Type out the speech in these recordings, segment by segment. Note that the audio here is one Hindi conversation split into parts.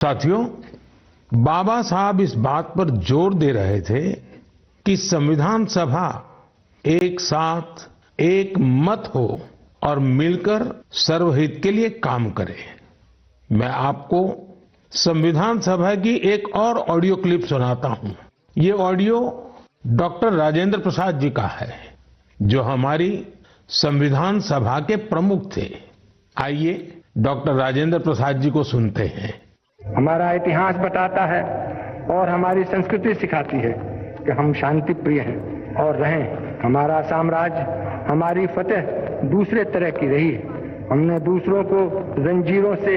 साथियों, बाबा साहब इस बात पर जोर दे रहे थे कि संविधान सभा एक साथ एक मत हो और मिलकर सर्वहित के लिए काम करे। मैं आपको संविधान सभा की एक और ऑडियो क्लिप सुनाता हूं। ये ऑडियो डॉक्टर राजेंद्र प्रसाद जी का है, जो हमारी संविधान सभा के प्रमुख थे। आइए डॉक्टर राजेंद्र प्रसाद जी को सुनते हैं। हमारा इतिहास बताता है और हमारी संस्कृति सिखाती है कि हम शांति प्रिय हैं और रहें। हमारा साम्राज्य, हमारी फतेह दूसरे तरह की रही है। हमने दूसरों को जंजीरों से,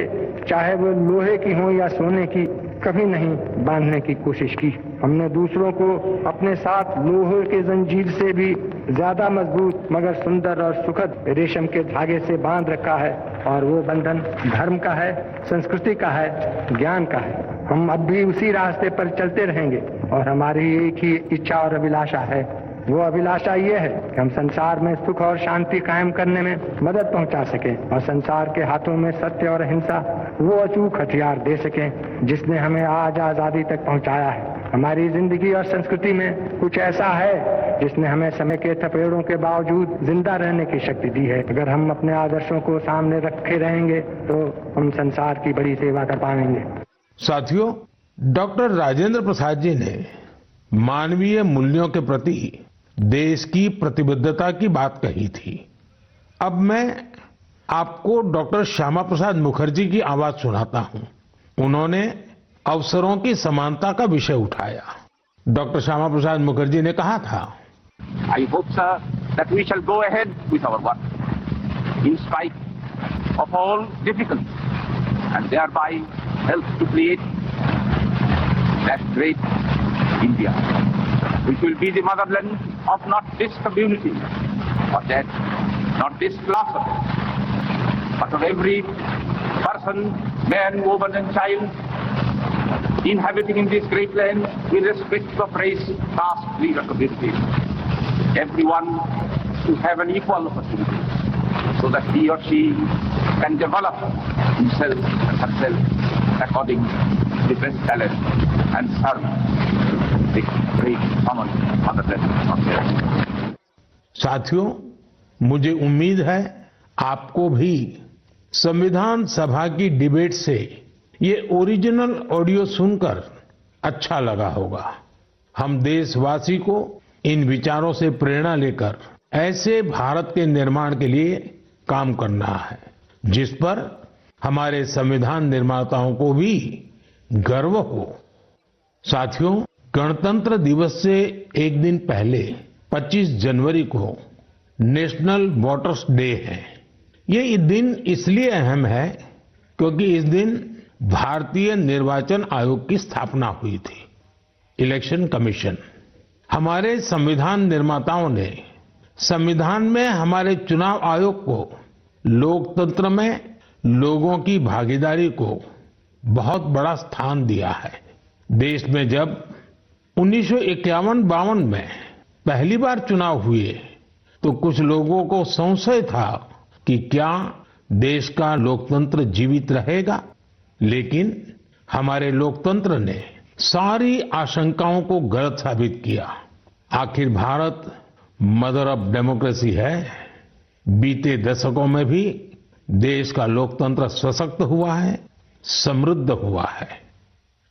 चाहे वो लोहे की हो या सोने की, कभी नहीं बांधने की कोशिश की। हमने दूसरों को अपने साथ लोहे के जंजीर से भी ज्यादा मजबूत मगर सुंदर और सुखद रेशम के धागे से बांध रखा है, और वो बंधन धर्म का है, संस्कृति का है, ज्ञान का है। हम अब भी उसी रास्ते पर चलते रहेंगे और हमारी एक ही इच्छा और अभिलाषा है। वो अभिलाषा ये है कि हम संसार में सुख और शांति कायम करने में मदद पहुंचा सकें और संसार के हाथों में सत्य और अहिंसा वो अचूक हथियार दे सकें जिसने हमें आज आजादी तक पहुंचाया है। हमारी जिंदगी और संस्कृति में कुछ ऐसा है जिसने हमें समय के थपेड़ों के बावजूद जिंदा रहने की शक्ति दी है। अगर हम अपने आदर्शों को सामने रखे रहेंगे तो हम संसार की बड़ी सेवा कर पाएंगे। साथियों, डॉक्टर राजेंद्र प्रसाद जी ने मानवीय मूल्यों के प्रति देश की प्रतिबद्धता की बात कही थी। अब मैं आपको डॉक्टर श्यामा प्रसाद मुखर्जी की आवाज सुनाता हूं। उन्होंने अवसरों की समानता का विषय उठाया। डॉक्टर श्यामा प्रसाद मुखर्जी ने कहा था, I hope, sir, that we shall go ahead with our work in spite of all difficulties and thereby help to create that great India, which will be the motherland of not this community or that, not this class of it, but of every person, man, woman and child inhabiting in this great land, irrespective of race, caste, creed or community. Everyone to have an equal opportunity so that he or she can develop himself and herself according to the best talent and serve the great common motherland of theirs. साथियों, मुझे उम्मीद है आपको भी संविधान सभा की डिबेट से ये ओरिजिनल ऑडियो सुनकर अच्छा लगा होगा। हम देशवासी को इन विचारों से प्रेरणा लेकर ऐसे भारत के निर्माण के लिए काम करना है जिस पर हमारे संविधान निर्माताओं को भी गर्व हो। साथियों, गणतंत्र दिवस से एक दिन पहले 25 जनवरी को नेशनल वोटर्स डे है। ये दिन इसलिए अहम है क्योंकि इस दिन भारतीय निर्वाचन आयोग की स्थापना हुई थी। Election commission. हमारे संविधान निर्माताओं ने संविधान में हमारे चुनाव आयोग को लोकतंत्र में लोगों की भागीदारी को बहुत बड़ा स्थान दिया है। देश में जब 1951-52 में पहली बार चुनाव हुए तो कुछ लोगों को संशय था कि क्या देश का लोकतंत्र जीवित रहेगा, लेकिन हमारे लोकतंत्र ने सारी आशंकाओं को गलत साबित किया। आखिर भारत मदर ऑफ डेमोक्रेसी है। बीते दशकों में भी देश का लोकतंत्र सशक्त हुआ है, समृद्ध हुआ है।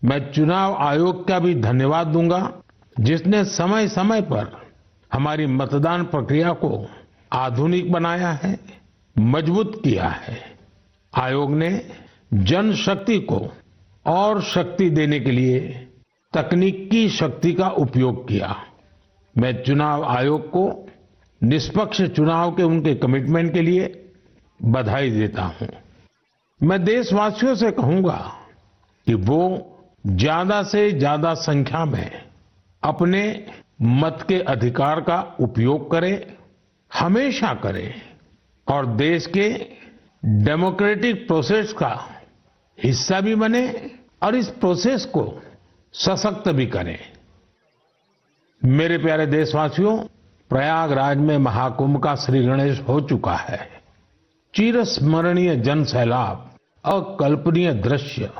मैं चुनाव आयोग का भी धन्यवाद दूंगा जिसने समय समय पर हमारी मतदान प्रक्रिया को आधुनिक बनाया है, मजबूत किया है। आयोग ने जनशक्ति को और शक्ति देने के लिए तकनीकी शक्ति का उपयोग किया। मैं चुनाव आयोग को निष्पक्ष चुनाव के उनके कमिटमेंट के लिए बधाई देता हूं। मैं देशवासियों से कहूंगा कि वो ज्यादा से ज्यादा संख्या में अपने मत के अधिकार का उपयोग करें, हमेशा करें, और देश के डेमोक्रेटिक प्रोसेस का हिस्सा भी बने और इस प्रोसेस को सशक्त भी करें। मेरे प्यारे देशवासियों, प्रयागराज में महाकुंभ का श्री गणेश हो चुका है। चिरस्मरणीय जन सैलाब, अकल्पनीय दृश्य,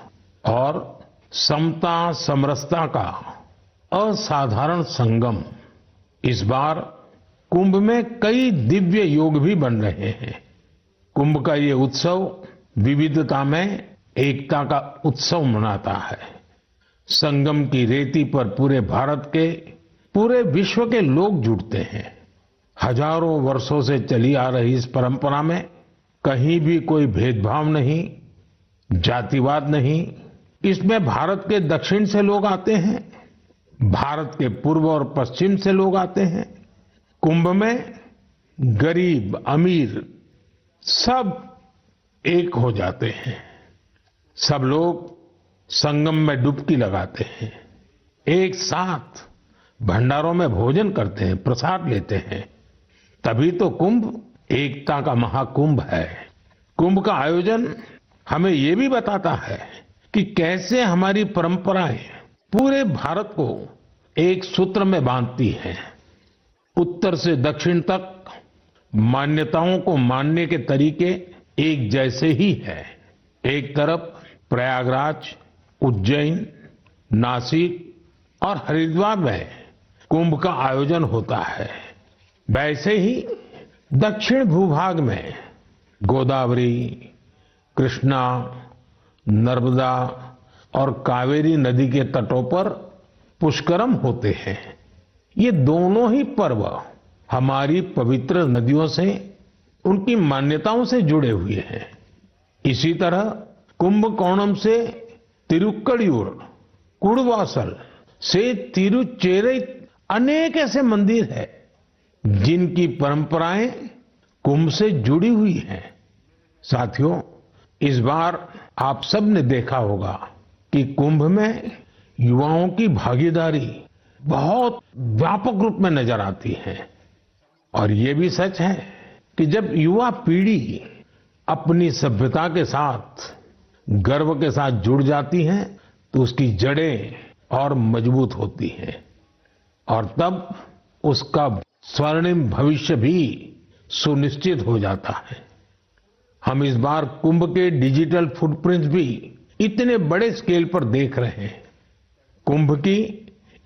और समता समरसता का असाधारण संगम। इस बार कुंभ में कई दिव्य योग भी बन रहे हैं। कुंभ का ये उत्सव विविधता में एकता का उत्सव मनाता है। संगम की रेती पर पूरे भारत के, पूरे विश्व के लोग जुड़ते हैं। हजारों वर्षों से चली आ रही इस परंपरा में कहीं भी कोई भेदभाव नहीं, जातिवाद नहीं। इसमें भारत के दक्षिण से लोग आते हैं, भारत के पूर्व और पश्चिम से लोग आते हैं। कुंभ में गरीब अमीर सब एक हो जाते हैं। सब लोग संगम में डुबकी लगाते हैं, एक साथ भंडारों में भोजन करते हैं, प्रसाद लेते हैं। तभी तो कुंभ एकता का महाकुंभ है। कुंभ का आयोजन हमें ये भी बताता है कि कैसे हमारी परंपराएं पूरे भारत को एक सूत्र में बांधती हैं। उत्तर से दक्षिण तक मान्यताओं को मानने के तरीके एक जैसे ही हैं। एक तरफ प्रयागराज, उज्जैन, नासिक और हरिद्वार में कुंभ का आयोजन होता है, वैसे ही दक्षिण भूभाग में गोदावरी, कृष्णा, नर्मदा और कावेरी नदी के तटों पर पुष्करम होते हैं। ये दोनों ही पर्व हमारी पवित्र नदियों से, उनकी मान्यताओं से जुड़े हुए हैं। इसी तरह कुंभकोणम से तिरुक्कड़ियूर, कुड़वासल से तिरुचेरै अनेक ऐसे मंदिर हैं जिनकी परंपराएं कुंभ से जुड़ी हुई हैं। साथियों, इस बार आप सब ने देखा होगा कि कुंभ में युवाओं की भागीदारी बहुत व्यापक रूप में नजर आती है। और ये भी सच है कि जब युवा पीढ़ी अपनी सभ्यता के साथ गर्व के साथ जुड़ जाती है तो उसकी जड़ें और मजबूत होती हैं और तब उसका स्वर्णिम भविष्य भी सुनिश्चित हो जाता है। हम इस बार कुंभ के डिजिटल फुटप्रिंट्स भी इतने बड़े स्केल पर देख रहे हैं। कुंभ की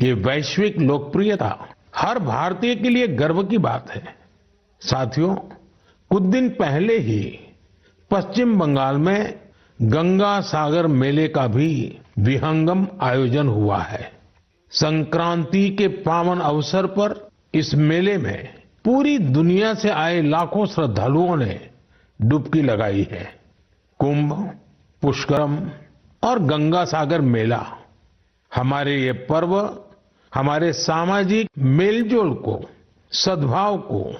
ये वैश्विक लोकप्रियता हर भारतीय के लिए गर्व की बात है। साथियों, कुछ दिन पहले ही पश्चिम बंगाल में गंगा सागर मेले का भी विहंगम आयोजन हुआ है। संक्रांति के पावन अवसर पर इस मेले में पूरी दुनिया से आए लाखों श्रद्धालुओं ने डुबकी लगाई है। कुंभ, पुष्करम और गंगा सागर मेला हमारे ये पर्व हमारे सामाजिक मेलजोल को, सद्भाव को